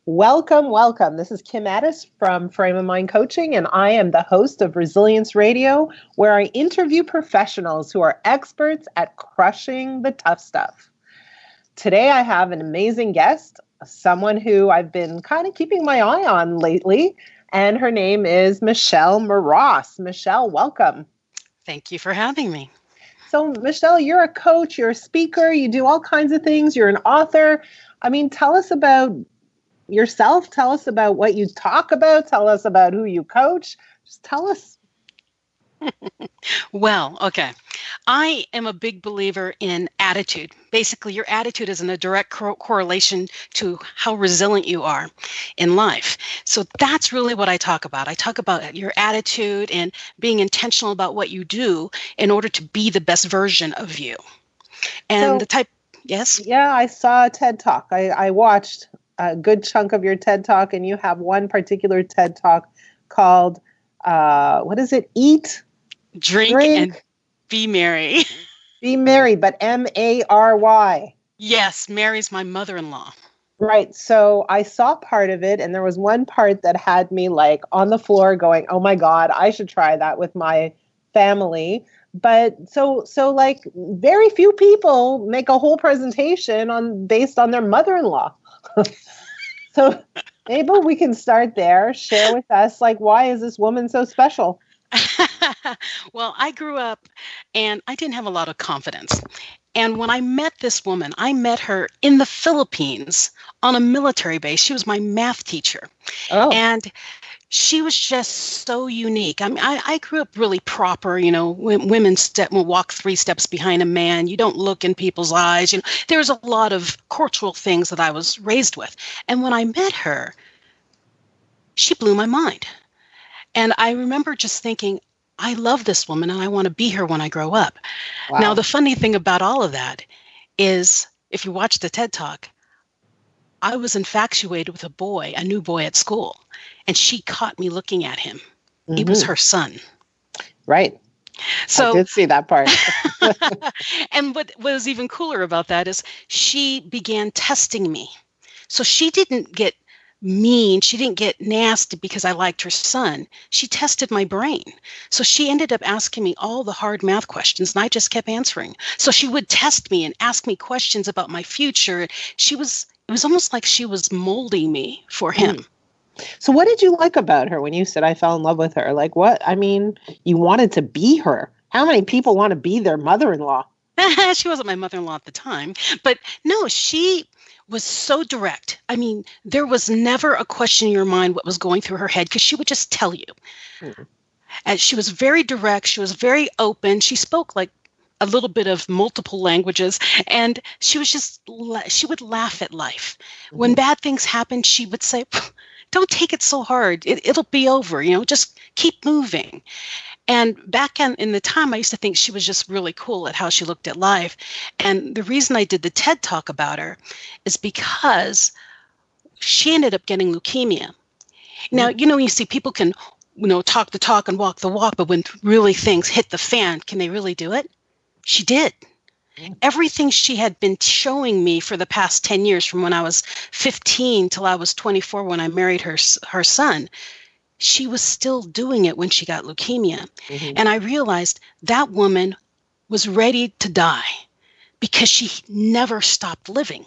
Welcome, welcome. This is Kim Addis from Frame of Mind Coaching, and I am the host of Resilience Radio, where I interview professionals who are experts at crushing the tough stuff. Today, I have an amazing guest, someone who I've been kind of keeping my eye on lately, and her name is Michelle Mras. Michelle, welcome. Thank you for having me. So, Michelle, you're a coach, you're a speaker, you do all kinds of things, you're an author. Tell us about yourself. Tell us about what you talk about. Tell us about who you coach. Just tell us. Well, okay. I am a big believer in attitude. Basically, your attitude is in a direct correlation to how resilient you are in life. So that's really what I talk about. I talk about your attitude and being intentional about what you do in order to be the best version of you. And yes? Yeah, I saw a TED Talk. I watched a good chunk of your TED Talk, and you have one particular TED Talk called, what is it? Eat, drink, and be merry. Be merry, but M-A-R-Y. Yes, Mary's my mother-in-law. Right. So I saw part of it, and there was one part that had me like on the floor going, oh my God, I should try that with my family. But so like very few people make a whole presentation based on their mother-in-law. So maybe we can start there. Share with us, like, why is this woman so special? Well, I grew up and I didn't have a lot of confidence. And when I met this woman, I met her in the Philippines on a military base. She was my math teacher. Oh. And she was just so unique. I mean, I grew up really proper, women will walk 3 steps behind a man. You don't look in people's eyes. There's a lot of cultural things that I was raised with. And when I met her, she blew my mind. And I remember just thinking, I love this woman and I want to be her when I grow up. Wow. Now, the funny thing about all of that is, if you watch the TED Talk, I was infatuated with a new boy at school, and she caught me looking at him. Mm-hmm. He was her son. Right. So I did see that part. And what was even cooler about that is she began testing me. So she didn't get mean. She didn't get nasty because I liked her son. She tested my brain. So she ended up asking me all the hard math questions, and I just kept answering. So she would test me and ask me questions about my future. It was almost like she was molding me for him. So what did you like about her when you said I fell in love with her? Like what? I mean, you wanted to be her. How many people want to be their mother-in-law? She wasn't my mother-in-law at the time. But no, she was so direct. I mean, there was never a question in your mind what was going through her head, because she would just tell you. And she was very direct. She was very open. She spoke like a little bit of multiple languages, and she would laugh at life. When bad things happened, she would say, don't take it so hard. It'll be over, just keep moving. And back in the time, I used to think she was just really cool at how she looked at life. And the reason I did the TED Talk about her is because she ended up getting leukemia. Now, you see people can, talk the talk and walk the walk, but when really things hit the fan, can they really do it? She did. Everything she had been showing me for the past 10 years, from when I was 15 till I was 24 when I married her son, she was still doing it when she got leukemia. And I realized that woman was ready to die because she never stopped living.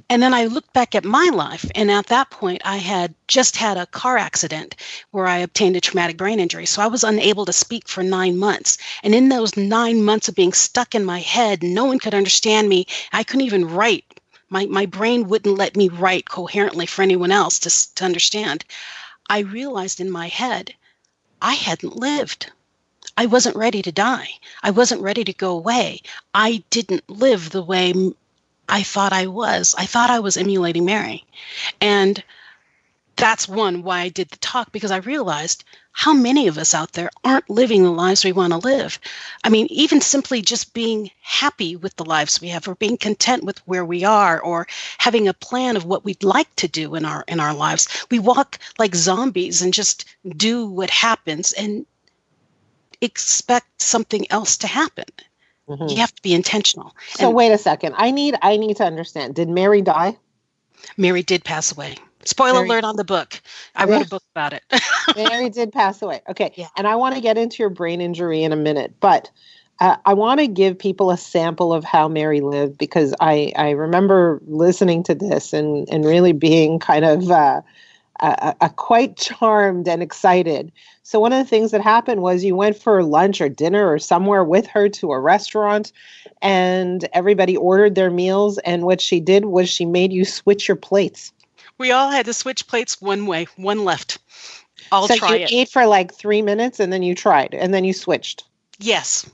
And then I looked back at my life, and at that point, I had just had a car accident where I obtained a traumatic brain injury. So I was unable to speak for 9 months. And in those 9 months of being stuck in my head, no one could understand me. I couldn't even write. My brain wouldn't let me write coherently for anyone else to understand. I realized in my head, I hadn't lived. I wasn't ready to die. I wasn't ready to go away. I didn't live the way I thought I was. I thought I was emulating Mary. And that's why I did the talk, because I realized how many of us out there aren't living the lives we want to live. I mean, even simply just being happy with the lives we have, or being content with where we are, or having a plan of what we'd like to do in our lives. We walk like zombies and just do what happens and expect something else to happen. You have to be intentional. So wait a second. I need to understand. Did Mary die? Mary did pass away. Spoiler Mary, alert on the book. I wrote yeah, a book about it. Mary did pass away. Okay. Yeah. And I want to get into your brain injury in a minute, but I want to give people a sample of how Mary lived because I remember listening to this and really being kind of quite charmed and excited. So one of the things that happened was you went for lunch or dinner or somewhere with her to a restaurant and everybody ordered their meals. And what she did was she made you switch your plates. We all had to switch plates one way, one left. I'll So try you it. ate for like 3 minutes and then you tried and then you switched. Yes.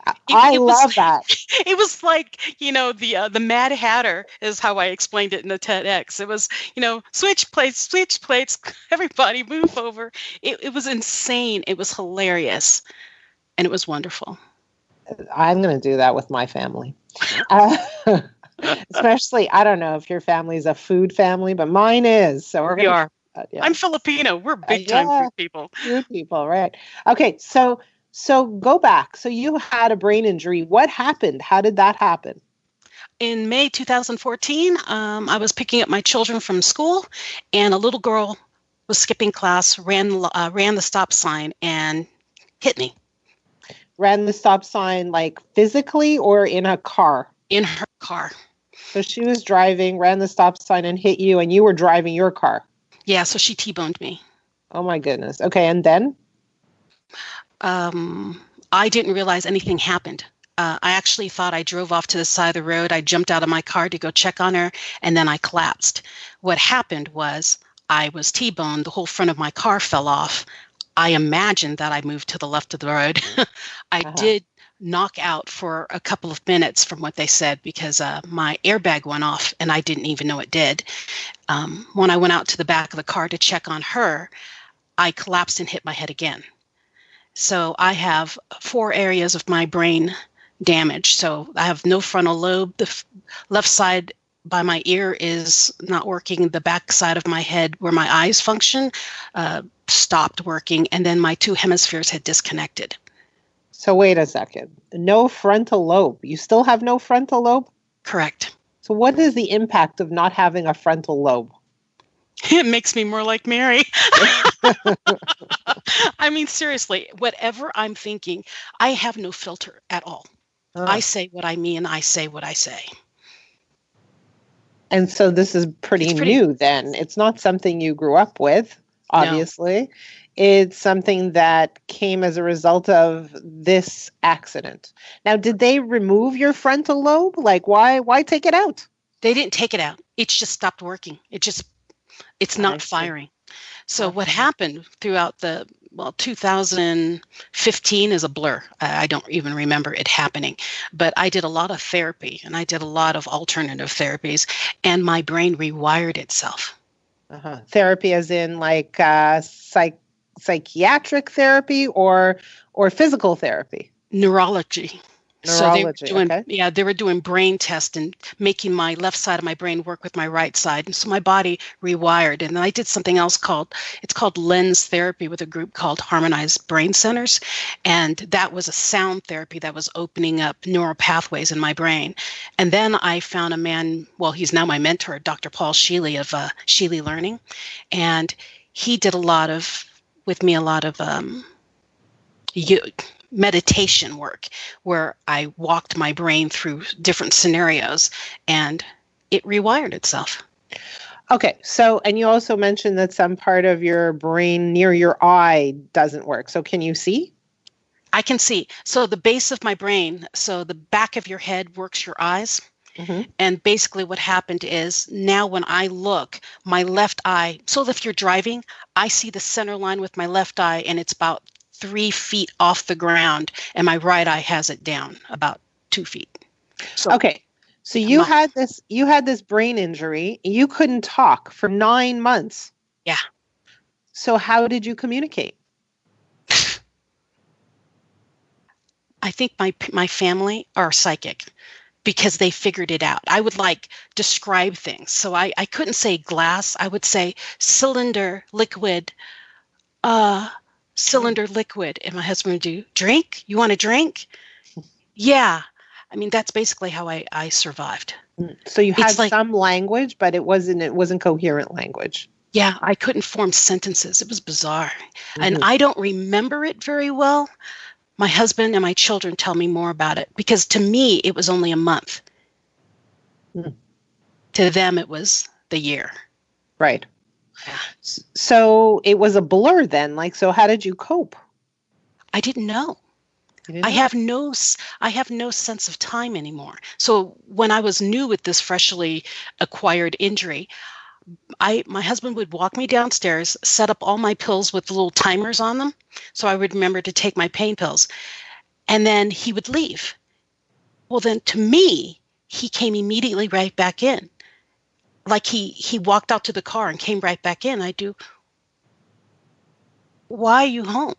I It was love that. it was like, the Mad Hatter is how I explained it in the TEDx. It was, switch plates, everybody move over. It was insane. It was hilarious. And it was wonderful. I'm going to do that with my family. Uh, especially, I don't know if your family's a food family, but mine is. So we're We going to, are. yeah. I'm Filipino. We're big time Yeah, food people. food people, right? Okay, so go back. So you had a brain injury. What happened? How did that happen? In May 2014, I was picking up my children from school, and a little girl was skipping class, ran the stop sign, and hit me Ran the stop sign like physically or in a car? in her car. So she was driving, ran the stop sign and hit you, and you were driving your car. Yeah, so she T-boned me. Oh my goodness. Okay, and then? I didn't realize anything happened. I actually thought I drove off to the side of the road. I jumped out of my car to go check on her, and then I collapsed. What happened was I was T-boned. The whole front of my car fell off. I imagined that I moved to the left of the road. I Uh-huh. did knock out for a couple of minutes from what they said because my airbag went off, and I didn't even know it did. When I went out to the back of the car to check on her, I collapsed and hit my head again. So I have 4 areas of my brain damaged. So I have no frontal lobe. The left side by my ear is not working. The back side of my head where my eyes function stopped working. And then my 2 hemispheres had disconnected. So wait a second. No frontal lobe. You still have no frontal lobe? Correct. So what is the impact of not having a frontal lobe? It makes me more like Mary. I mean, seriously, whatever I'm thinking, I have no filter at all. I Huh. say what I mean. I say what I say. And so this is It's pretty pretty, new then. It's not something you grew up with, no. obviously. It's something that came as a result of this accident. Now, did they remove your frontal lobe? Like why take it out? They didn't take it out. It just stopped working. It's I not see. firing. So what Uh-huh. happened throughout 2015 is a blur. I don't even remember it happening. But I did a lot of therapy and I did a lot of alternative therapies, and my brain rewired itself. Uh-huh. Therapy as in like psychiatric therapy or physical therapy? Neurology. So Neurology, okay? they were doing brain tests and making my left side of my brain work with my right side. And so my body rewired. And then I did something else called lens therapy with a group called Harmonized Brain Centers. And that was a sound therapy that was opening up neural pathways in my brain. And then I found a man, well, he's now my mentor, Dr. Paul Sheely of Sheely Learning. And he did with me a lot of meditation work where I walked my brain through different scenarios and it rewired itself. Okay, so and you also mentioned that some part of your brain near your eye doesn't work. So can you see? I can see. So the base of my brain, so the back of your head works your eyes. Mm-hmm. And basically what happened is now when I look, my left eye, so if you're driving, I see the center line with my left eye and it's about 3 feet off the ground, and my right eye has it down about 2 feet. So Okay. So you had this brain injury. You couldn't talk for 9 months. yeah, So how did you communicate? I think my family are psychic because they figured it out. I would like describe things. So I couldn't say glass. I would say cylinder, liquid, cylinder, liquid. And my husband would do, drink? You want a drink? Yeah. I mean, that's basically how I survived. So you had It's like, some language, but it wasn't coherent language. yeah, I couldn't form sentences. It was bizarre. And Hmm. I don't remember it very well. My husband and my children tell me more about it because to me, it was only a month. To them, it was the year. Right. Yeah. So it was a blur then. Like, so how did you cope? I didn't know. You didn't I know. have no I have no sense of time anymore. So when I was new with this freshly acquired injury, my husband would walk me downstairs, set up all my pills with little timers on them, so I would remember to take my pain pills, and then he would leave. Well, then to me, he came immediately right back in. Like he walked out to the car and came right back in. I do, why are you home?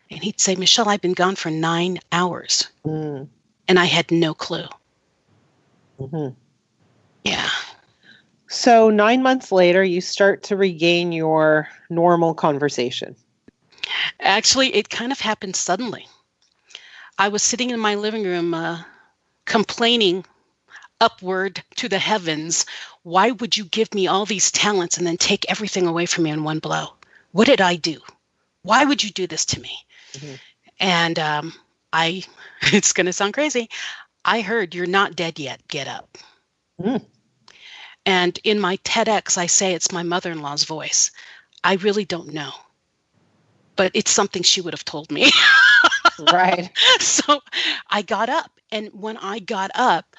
And he'd say, Michelle, I've been gone for 9 hours. Mm. And I had no clue. Hmm. Yeah. So 9 months later, you start to regain your normal conversation. Actually, it kind of happened suddenly. I was sitting in my living room complaining upward to the heavens, why would you give me all these talents and then take everything away from me in one blow? What did I do? Why would you do this to me? Hmm. And it's going to sound crazy. I heard, you're not dead yet. Get up. Mm. And in my TEDx, I say it's my mother-in-law's voice. I really don't know, but it's something she would have told me. Right. So I got up. And when I got up,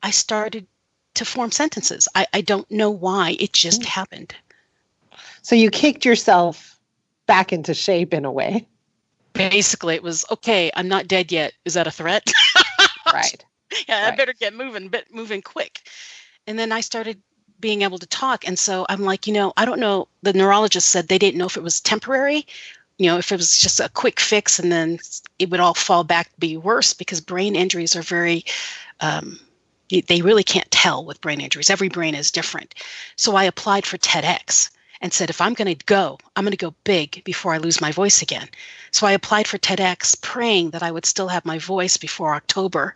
I started to form sentences. I don't know why. It just happened. So you kicked yourself back into shape in a way. Basically, it was, okay, I'm not dead yet. Is that a threat? Right. Yeah, I Right. better get moving quick. And then I started being able to talk. And so I'm like, I don't know. The neurologist said they didn't know if it was temporary, if it was just a quick fix and then it would all fall back, be worse, because brain injuries are very, they really can't tell with brain injuries. Every brain is different. So I applied for TEDx and said, if I'm going to go, I'm going to go big before I lose my voice again. So I applied for TEDx praying that I would still have my voice before October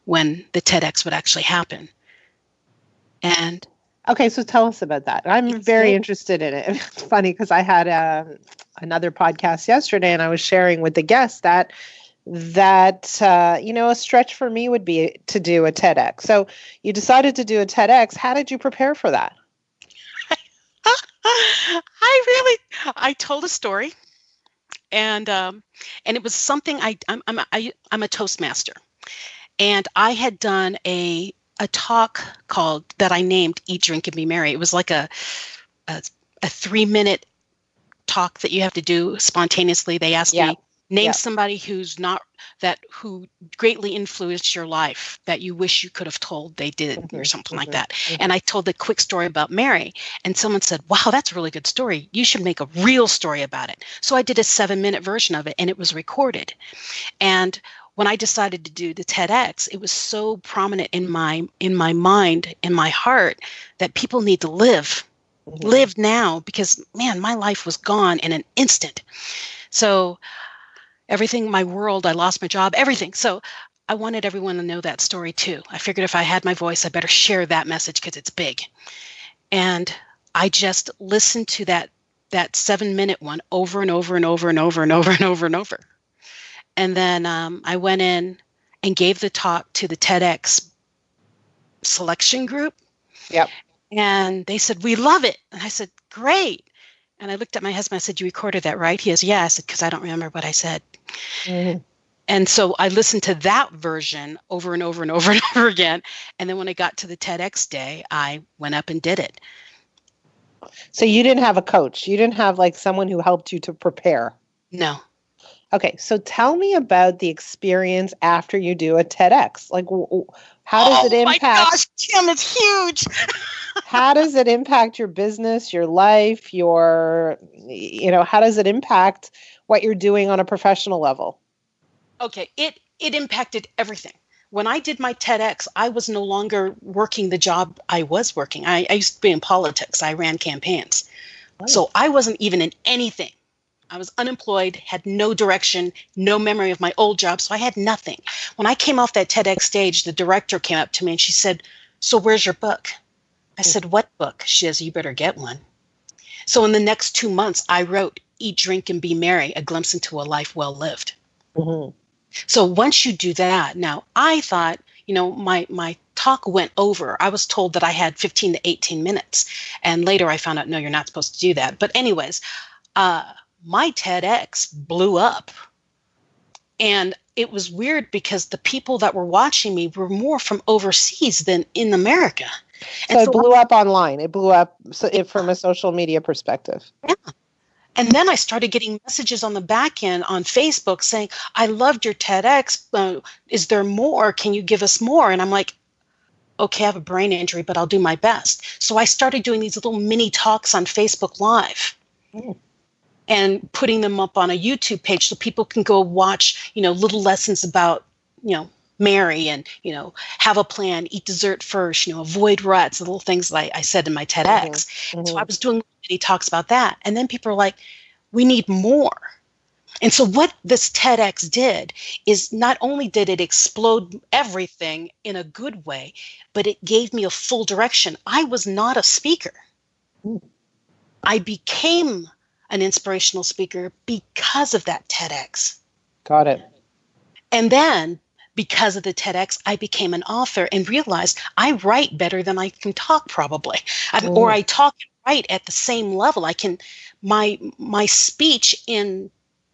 when the TEDx would actually happen. And Okay, so tell us about that. I'm very interested in it. It's funny because I had another podcast yesterday, and I was sharing with the guests that a stretch for me would be to do a TEDx. So you decided to do a TEDx. How did you prepare for that? I told a story, and it was something I'm a Toastmaster, and I had done a talk called that I named "Eat, Drink, and Be Merry." It was like a 3-minute talk that you have to do spontaneously. They asked me, name somebody who greatly influenced your life that you wish you could have told they did, or something like that. And I told a quick story about Mary, and someone said, wow, that's a really good story. You should make a real story about it. So I did a 7-minute version of it, and it was recorded. And when I decided to do the TEDx, it was so prominent in my mind, in my heart, that people need to live now, because man, my life was gone in an instant. So everything, my world, I lost my job, everything. So I wanted everyone to know that story too. I figured if I had my voice, I better share that message because it's big. And I just listened to that 7-minute one over and over and over and over and over and over and over. And then I went in and gave the talk to the TEDx selection group. Yep. And they said, we love it. And I said, great. And I looked at my husband. I said, you recorded that, right? He says, yeah. I said, because I don't remember what I said. Mm-hmm. And so I listened to that version over and over and over and over again. And then when I got to the TEDx day, I went up and did it. So you didn't have a coach. You didn't have like someone who helped you to prepare. No. Okay. So tell me about the experience after you do a TEDx. Like, how does it impact? Oh my gosh, Kim, it's huge. How does it impact your business, your life, how does it impact what you're doing on a professional level? Okay, it impacted everything. When I did my TEDx, I was no longer working the job I was working. I used to be in politics. I ran campaigns. Oh. So I wasn't even in anything. I was unemployed, had no direction, no memory of my old job, so I had nothing. When I came off that TEDx stage, the director came up to me and she said, so where's your book? I said, what book? She says, you better get one. So in the next 2 months, I wrote Eat, Drink, and Be Merry, A Glimpse into a Life Well Lived. Mm-hmm. So once you do that, now I thought, my talk went over. I was told that I had 15 to 18 minutes. And later I found out, no, you're not supposed to do that. But anyways, my TEDx blew up. And it was weird because the people that were watching me were more from overseas than in America. So it blew up online. It blew up from a social media perspective. Yeah. And then I started getting messages on the back end on Facebook saying, I loved your TEDx. Is there more? Can you give us more? And I'm like, okay, I have a brain injury, but I'll do my best. So I started doing these little mini talks on Facebook Live. And putting them up on a YouTube page so people can go watch, little lessons about, Mary and, have a plan, eat dessert first, avoid ruts, the little things like I said in my TEDx. Mm-hmm. So I was doing many talks about that. And then people are like, we need more. And so what this TEDx did is not only did it explode everything in a good way, but it gave me a full direction. I was not a speaker. I became an inspirational speaker because of that TEDx. Got it. And then because of the TEDx, I became an author and realized I write better than I can talk probably. Or I talk and write at the same level. I can, my speech in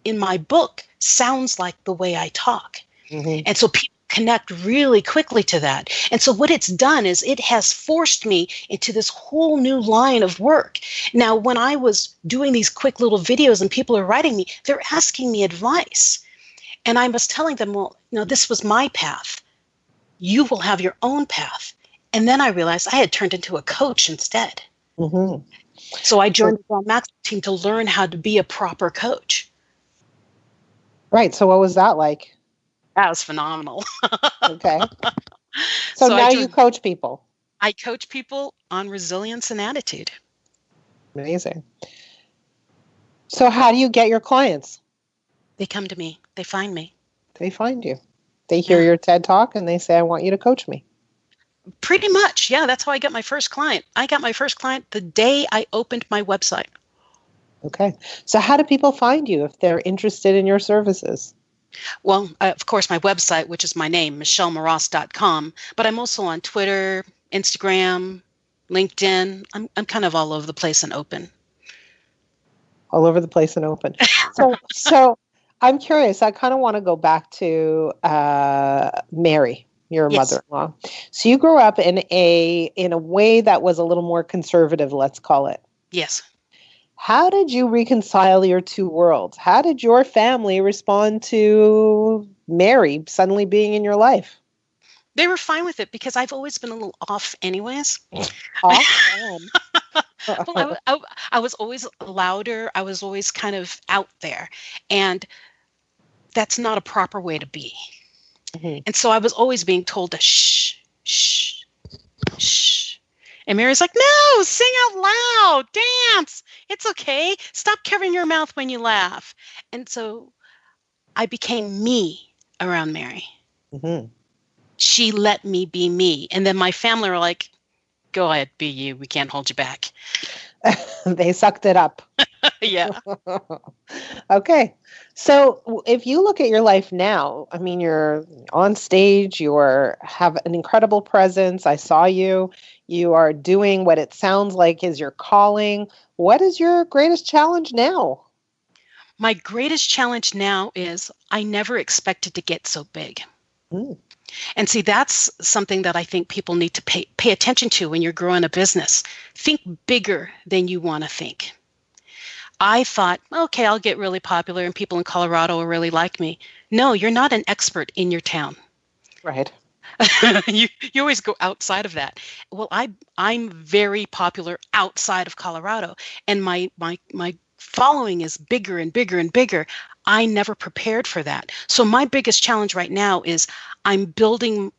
my book sounds like the way I talk. Mm-hmm. And so people connect really quickly to that. And so what it's done is it has forced me into this whole new line of work. Now, when I was doing these quick little videos and people are writing me, they're asking me advice. And I was telling them, well, this was my path. You will have your own path. And then I realized I had turned into a coach instead. Mm-hmm. So I joined the John Maxwell team to learn how to be a proper coach. Right. So what was that like? That was phenomenal. Okay. So now you coach people. I coach people on resilience and attitude. Amazing. So how do you get your clients? They come to me. They find me. They find you. They hear your TED Talk and they say, I want you to coach me. Pretty much. Yeah, that's how I got my first client. I got my first client the day I opened my website. Okay. So how do people find you if they're interested in your services? Well, of course, my website, which is my name, michellemras.com, but I'm also on Twitter, Instagram, LinkedIn. I'm kind of all over the place and open. All over the place and open. So I'm curious. I kind of want to go back to Mary, your mother-in-law. So you grew up in a way that was a little more conservative, let's call it. Yes. How did you reconcile your two worlds? How did your family respond to Mary suddenly being in your life? They were fine with it because I've always been a little off anyways. Off? Well, I was always louder. I was always kind of out there. And that's not a proper way to be. Mm-hmm. And so I was always being told to shh, shh, shh. And Mary's like, no, sing out loud, dance. It's okay. Stop covering your mouth when you laugh. And so I became me around Mary. Mm-hmm. She let me be me. And then my family were like, go ahead, be you. We can't hold you back. They sucked it up. Yeah. Okay. So if you look at your life now, I mean, you're on stage, have an incredible presence. I saw you. You are doing what it sounds like is your calling. What is your greatest challenge now? My greatest challenge now is I never expected to get so big. Mm. And see, that's something that I think people need to pay attention to when you're growing a business. Think bigger than you want to think. I thought, okay, I'll get really popular and people in Colorado will really like me. No, you're not an expert in your town. Right. you always go outside of that. Well, I'm very popular outside of Colorado, and my following is bigger and bigger and bigger. I never prepared for that. So my biggest challenge right now is I'm building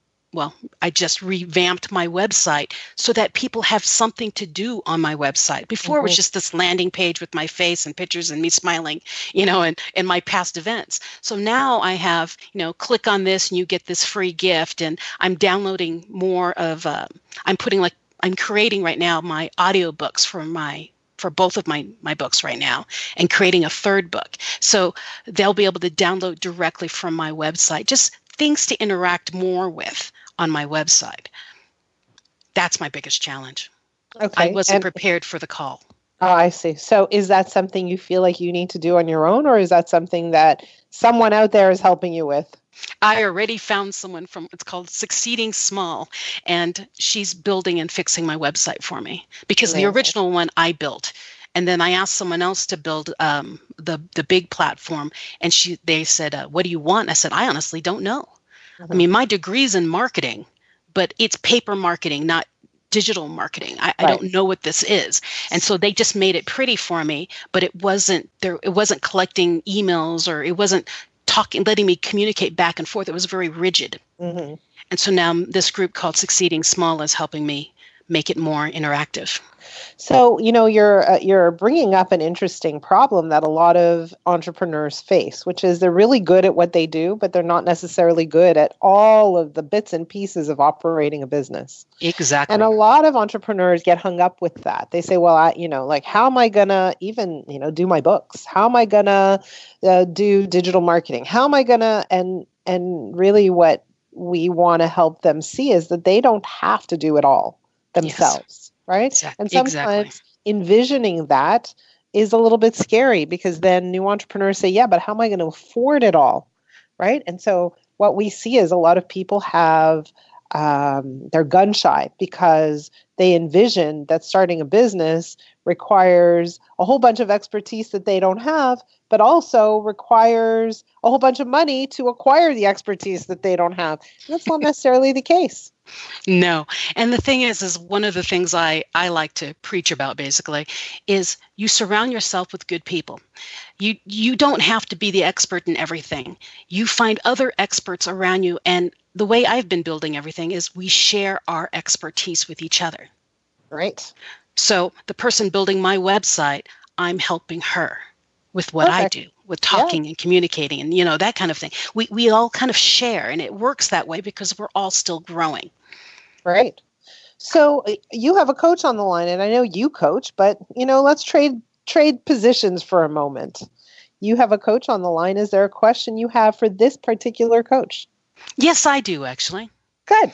I just revamped my website so that people have something to do on my website. Before it was just this landing page with my face and pictures and me smiling, and my past events. So now I have, click on this and you get this free gift. And I'm downloading more of, I'm creating right now my audiobooks for both of my books right now, and creating a third book. So they'll be able to download directly from my website, just things to interact more with on my website. That's my biggest challenge. Okay. I wasn't prepared for the call. Oh, I see. So is that something you feel like you need to do on your own, or is that something that someone out there is helping you with? I already found someone it's called Succeeding Small, and she's building and fixing my website for me, because the original one I built. And then I asked someone else to build the big platform, and they said, what do you want? I said, I honestly don't know. I mean, my degree's in marketing, but it's paper marketing, not digital marketing. I don't know what this is. And so they just made it pretty for me, but it wasn't collecting emails, or it wasn't letting me communicate back and forth. It was very rigid. And so now this group called Succeeding Small is helping me make it more interactive. So, you're bringing up an interesting problem that a lot of entrepreneurs face, which is they're really good at what they do, but they're not necessarily good at all of the bits and pieces of operating a business. Exactly. And a lot of entrepreneurs get hung up with that. They say, well, how am I going to even, do my books? How am I going to do digital marketing? How am I going to, and really what we want to help them see is that they don't have to do it all themselves. Yes. Right? And sometimes envisioning that is a little bit scary, because then new entrepreneurs say, yeah, but how am I going to afford it all? Right? And so what we see is a lot of people have, they're gun shy because they envision that starting a business requires a whole bunch of expertise that they don't have, but also requires a whole bunch of money to acquire the expertise that they don't have. And that's not necessarily the case. No. And the thing is one of the things I like to preach about, basically, is you surround yourself with good people. You don't have to be the expert in everything. You find other experts around you. And the way I've been building everything is we share our expertise with each other. Right. So the person building my website, I'm helping her with what I do, with talking and communicating and, that kind of thing. We all kind of share, and it works that way because we're all still growing. Right. So you have a coach on the line, and I know you coach, but, let's trade positions for a moment. You have a coach on the line. Is there a question you have for this particular coach? Yes, I do, actually. Good.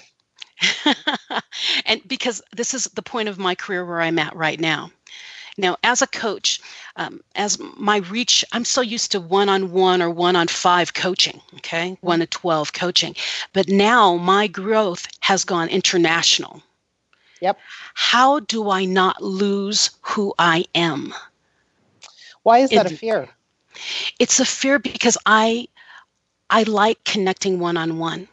And because this is the point of my career where I'm at right now. Now, as a coach, as my reach, I'm so used to one-on-one or 1-on-5 coaching, okay, 1-to-12 coaching. But now my growth has gone international. Yep. How do I not lose who I am? Why is that a fear? It's a fear because I like connecting one-on-one.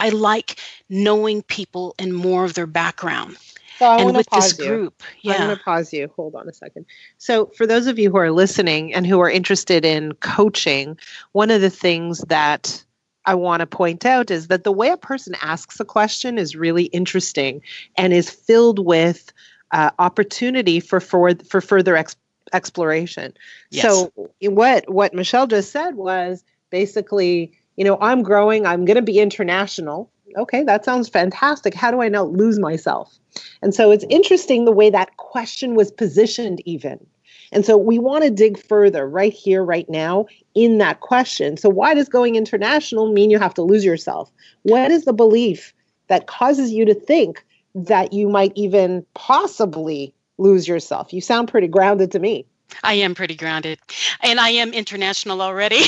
I like knowing people and more of their background. So I and want with to pause this group, I'm going to pause you. Hold on a second. So for those of you who are listening and who are interested in coaching, one of the things that I want to point out is that the way a person asks a question is really interesting and is filled with opportunity for further exploration. Yes. So what Michelle just said was basically, I'm growing, I'm going to be international. Okay, that sounds fantastic. How do I not lose myself? And so it's interesting the way that question was positioned even. And so we want to dig further right here, right now in that question. So why does going international mean you have to lose yourself? What is the belief that causes you to think that you might even possibly lose yourself? You sound pretty grounded to me. I am pretty grounded, and I am international already.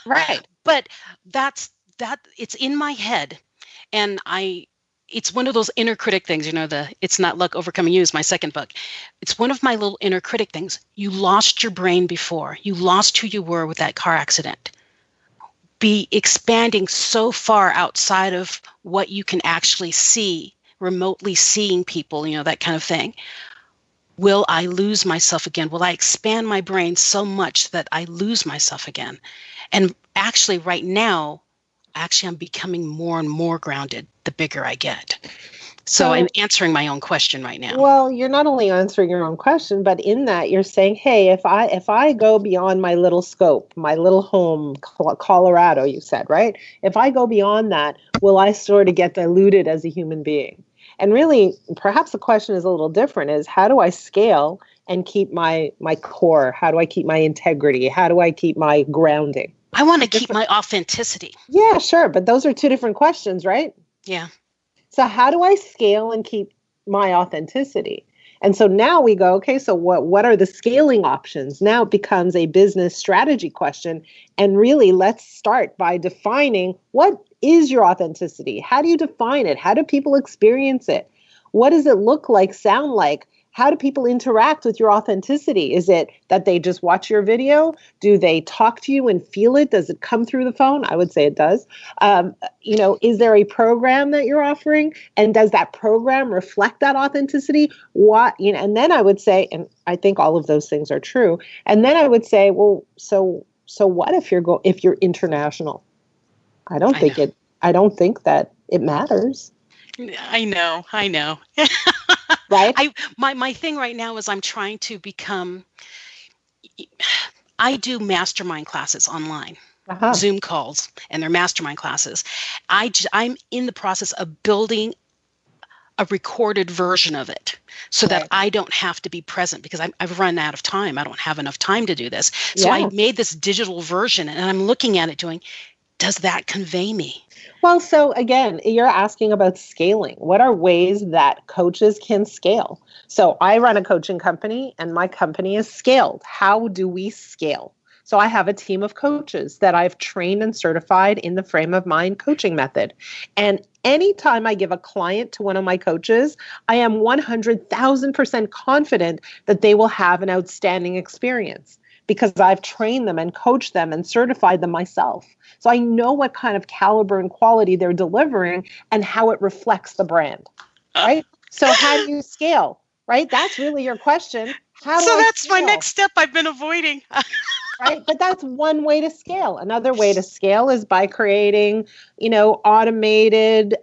Right. But it's in my head, and it's one of those inner critic things, It's Not Luck, Overcoming You is my second book. It's one of my little inner critic things. You lost your brain before. You lost who you were with that car accident. Be expanding so far outside of what you can actually see, remotely seeing people, that kind of thing. Will I lose myself again? Will I expand my brain so much that I lose myself again? And actually right now, actually I'm becoming more and more grounded the bigger I get. So I'm So, answering my own question right now. well, you're not only answering your own question, but in that you're saying, hey, if I go beyond my little scope, my little home, Colorado, you said, right? If I go beyond that, will I sort of get diluted as a human being? And really, perhaps the question is a little different, is how do I scale and keep my core? How do I keep my integrity? How do I keep my grounding? I want to keep my authenticity. Yeah, sure, but those are two different questions, right? Yeah. So how do I scale and keep my authenticity? And so now we go, okay, so what are the scaling options? Now it becomes a business strategy question. And really, let's start by defining, what is your authenticity? How do you define it? How do people experience it? What does it look like, sound like? How do people interact with your authenticity? Is it that they just watch your video? Do they talk to you and feel it? Does it come through the phone? I would say it does. Is there a program that you're offering? And does that program reflect that authenticity? And then I would say, and I think all of those things are true. And then I would say, well, so what if you're international? I don't I know. think that it matters. I know. Right? My thing right now is I'm trying to become, I do mastermind classes online, Uh-huh. Zoom calls, and they're mastermind classes. I'm in the process of building a recorded version of it so that I don't have to be present, because I've run out of time. I don't have enough time to do this. So I made this digital version, and I'm looking at it doing, does that convey me? Well, so again, you're asking about scaling. What are ways that coaches can scale? So I run a coaching company, and my company is scaled. How do we scale? So I have a team of coaches that I've trained and certified in the Frame of Mind coaching method. And anytime I give a client to one of my coaches, I am 100,000% confident that they will have an outstanding experience, because I've trained them and coached them and certified them myself. So I know what kind of caliber and quality they're delivering and how it reflects the brand, right? So how do you scale, right? That's really your question. So that's my next step I've been avoiding. Right? But that's one way to scale. Another way to scale is by creating, automated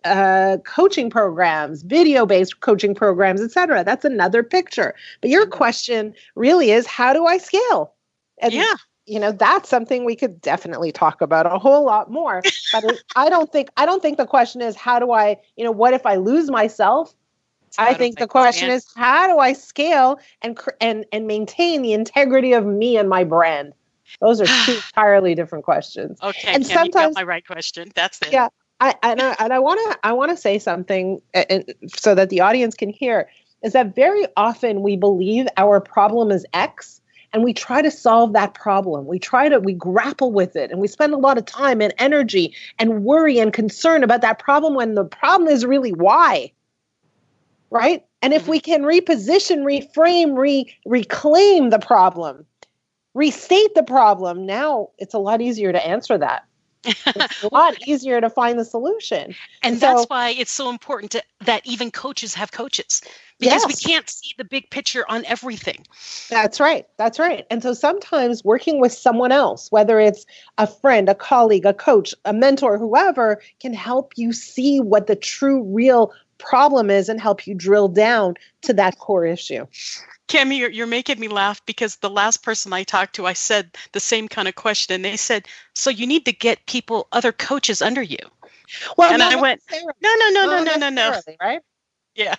coaching programs, video-based coaching programs, et cetera. That's another picture. But your question really is, how do I scale? And, that's something we could definitely talk about a whole lot more. But I don't think the question is, how do I, what if I lose myself? I think the question is, how do I scale and maintain the integrity of me and my brand? Those are two entirely different questions. Okay, and sometimes you got my right question. That's it. Yeah, I want to say something so that the audience can hear, is that very often we believe our problem is X, and we try to solve that problem. We grapple with it, and we spend a lot of time and energy and worry and concern about that problem when the problem is really Y. Right? And if we can reposition, reframe, reclaim the problem, restate the problem, now it's a lot easier to answer that. It's a lot easier to find the solution. And that's why it's so important that even coaches have coaches, because we can't see the big picture on everything. That's right. And so sometimes working with someone else, whether it's a friend, a colleague, a coach, a mentor, whoever, can help you see what the true, real problem is and help you drill down to that core issue. Cami, you're making me laugh, because the last person I talked to, I said the same kind of question, and they said, so you need to get other coaches under you. Well, and I went, no. Right? Yeah.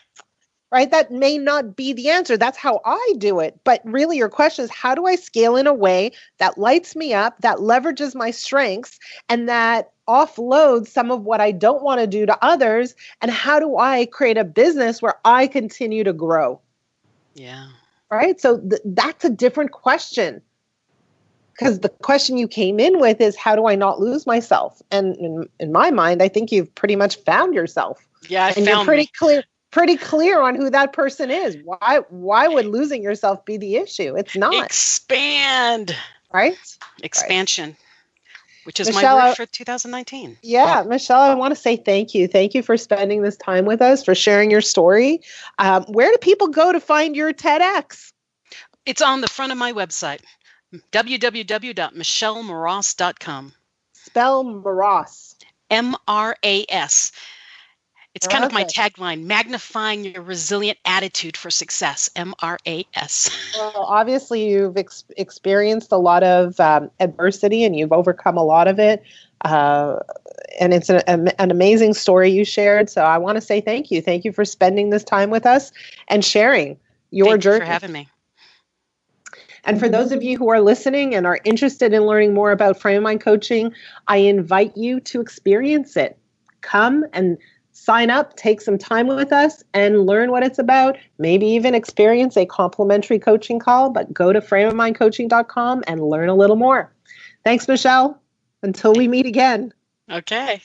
Right? That may not be the answer. That's how I do it. But really your question is, how do I scale in a way that lights me up, that leverages my strengths, and that offloads some of what I don't want to do to others? And how do I create a business where I continue to grow? Yeah. Right? So that's a different question. Because the question you came in with is, how do I not lose myself? And in my mind, I think you've pretty much found yourself. Yeah, you're pretty clear on who that person is. Why would losing yourself be the issue? It's not. Expand. Right? Expansion. Right. Which is Michelle, my word for 2019. Yeah, Michelle, I want to say thank you. Thank you for spending this time with us, for sharing your story. Where do people go to find your TEDx? It's on the front of my website, www.michellemras.com. Spell Mras. MRAS. It's kind of my Okay. tagline, magnifying your resilient attitude for success, MRAS. Well, obviously, you've experienced a lot of adversity and you've overcome a lot of it. Uh, and it's an amazing story you shared. So I want to say thank you. Thank you for spending this time with us and sharing your Thank you for journey. having me. And for those of you who are listening and are interested in learning more about frame of mind coaching, I invite you to experience it. Come and sign up, take some time with us and learn what it's about. Maybe even experience a complimentary coaching call, but go to frameofmindcoaching.com and learn a little more. Thanks, Michelle. Until we meet again. Okay.